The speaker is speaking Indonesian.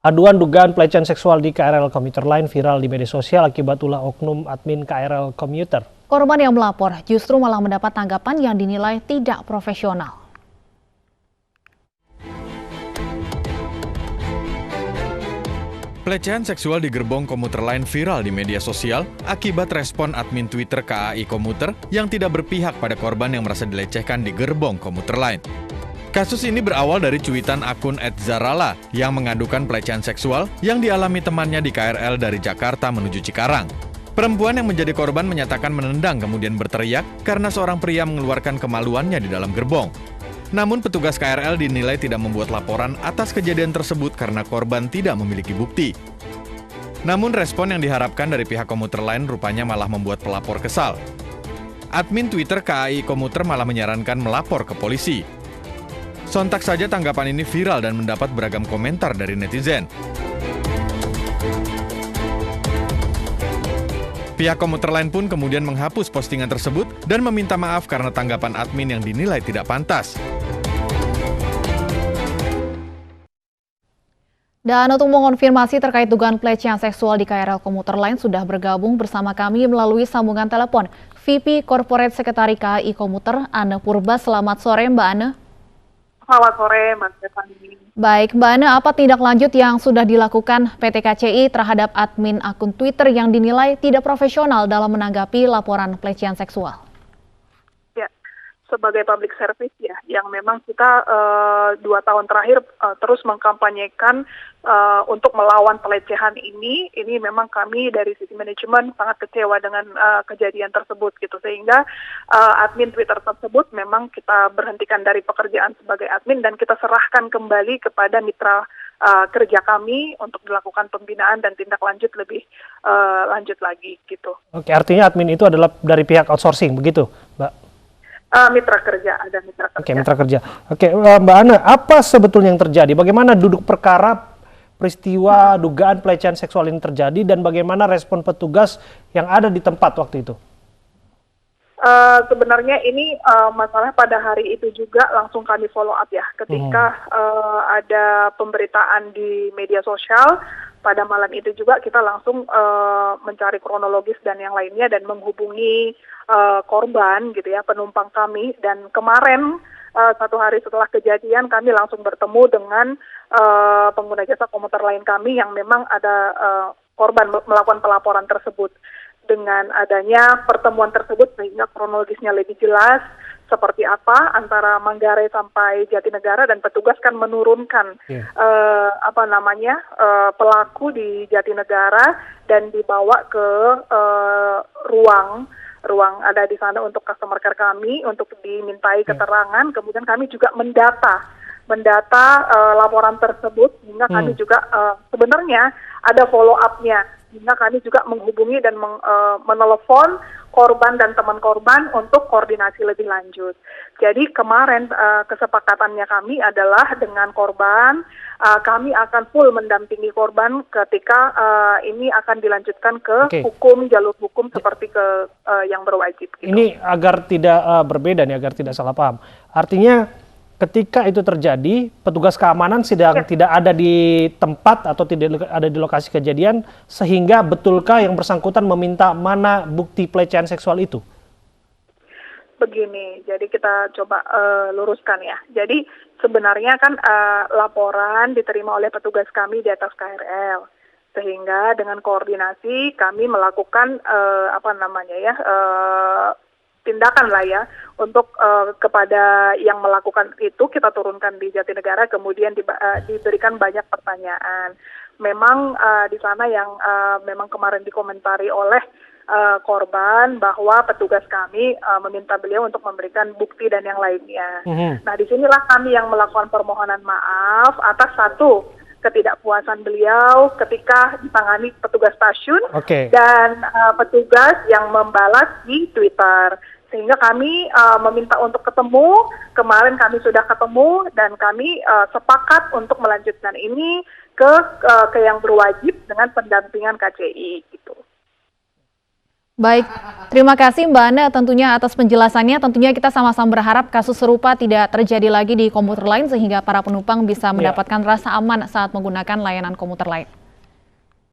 Aduan dugaan pelecehan seksual di KRL komuter lain viral di media sosial akibat ulah oknum admin KRL komuter. Korban yang melapor justru malah mendapat tanggapan yang dinilai tidak profesional. Pelecehan seksual di gerbong komuter lain viral di media sosial akibat respon admin Twitter KAI Komuter yang tidak berpihak pada korban yang merasa dilecehkan di gerbong komuter lain. Kasus ini berawal dari cuitan akun @zarala yang mengadukan pelecehan seksual yang dialami temannya di KRL dari Jakarta menuju Cikarang. Perempuan yang menjadi korban menyatakan menendang kemudian berteriak karena seorang pria mengeluarkan kemaluannya di dalam gerbong. Namun petugas KRL dinilai tidak membuat laporan atas kejadian tersebut karena korban tidak memiliki bukti. Namun respon yang diharapkan dari pihak komuter lain rupanya malah membuat pelapor kesal. Admin Twitter KAI Komuter malah menyarankan melapor ke polisi. Sontak saja tanggapan ini viral dan mendapat beragam komentar dari netizen. Pihak komuter lain pun kemudian menghapus postingan tersebut dan meminta maaf karena tanggapan admin yang dinilai tidak pantas. Dan untuk mengonfirmasi terkait dugaan pelecehan seksual di KRL komuter lain sudah bergabung bersama kami melalui sambungan telepon VP Corporate Sekretari KAI Komuter, Anne Purba. Selamat sore Mbak Anne. Selamat sore, Mas Stefani. Baik, Mbak Anne, apa tindak lanjut yang sudah dilakukan PT KCI terhadap admin akun Twitter yang dinilai tidak profesional dalam menanggapi laporan pelecehan seksual? Ya, sebagai public service ya, yang memang kita 2 tahun terakhir terus mengkampanyekan untuk melawan pelecehan ini memang kami dari sisi manajemen sangat kecewa dengan kejadian tersebut gitu, sehingga admin Twitter tersebut memang kita berhentikan dari pekerjaan sebagai admin dan kita serahkan kembali kepada mitra kerja kami untuk dilakukan pembinaan dan tindak lanjut lebih lanjut lagi gitu. Oke, artinya admin itu adalah dari pihak outsourcing, begitu, Mbak? Mitra kerja, ada mitra kerja. Oke, mitra kerja. Oke, Mbak Anne, apa sebetulnya yang terjadi? Bagaimana duduk perkara peristiwa dugaan pelecehan seksual ini terjadi dan bagaimana respon petugas yang ada di tempat waktu itu? Sebenarnya ini masalah pada hari itu juga langsung kami follow up ya. Ketika ada pemberitaan di media sosial, pada malam itu juga kita langsung mencari kronologis dan yang lainnya dan menghubungi korban gitu ya, penumpang kami. Dan kemarin 1 hari setelah kejadian kami langsung bertemu dengan pengguna jasa komuter lain kami yang memang ada korban melakukan pelaporan tersebut. Dengan adanya pertemuan tersebut sehingga kronologisnya lebih jelas seperti apa antara Manggarai sampai Jatinegara, dan petugas kan menurunkan pelaku di Jatinegara dan dibawa ke ruang ada di sana untuk customer care kami untuk dimintai keterangan. Kemudian kami juga mendata laporan tersebut sehingga kami juga sebenarnya ada follow up-nya, sehingga kami juga menghubungi dan menelepon korban dan teman korban untuk koordinasi lebih lanjut. Jadi kemarin kesepakatannya kami adalah dengan korban, kami akan full mendampingi korban ketika ini akan dilanjutkan ke jalur hukum seperti ke yang berwajib. Gitu. Ini agar tidak berbeda nih, agar tidak salah paham. Artinya ketika itu terjadi, petugas keamanan tidak ada di tempat atau tidak ada di lokasi kejadian, sehingga betulkah yang bersangkutan meminta mana bukti pelecehan seksual itu? Begini, jadi kita coba luruskan ya. Jadi sebenarnya kan laporan diterima oleh petugas kami di atas KRL, sehingga dengan koordinasi kami melakukan tindakan lah ya untuk kepada yang melakukan itu kita turunkan di Jatinegara, kemudian diberikan banyak pertanyaan. Memang di sana yang memang kemarin dikomentari oleh korban bahwa petugas kami meminta beliau untuk memberikan bukti dan yang lainnya. Nah, disinilah kami yang melakukan permohonan maaf atas satu ketidakpuasan beliau ketika ditangani petugas stasiun dan petugas yang membalas di Twitter. Sehingga kami meminta untuk ketemu, kemarin kami sudah ketemu dan kami sepakat untuk melanjutkan ini ke yang berwajib dengan pendampingan KCI gitu. Baik, terima kasih Mbak Ana tentunya atas penjelasannya. Tentunya kita sama-sama berharap kasus serupa tidak terjadi lagi di komuter lain sehingga para penumpang bisa mendapatkan rasa aman saat menggunakan layanan komuter lain.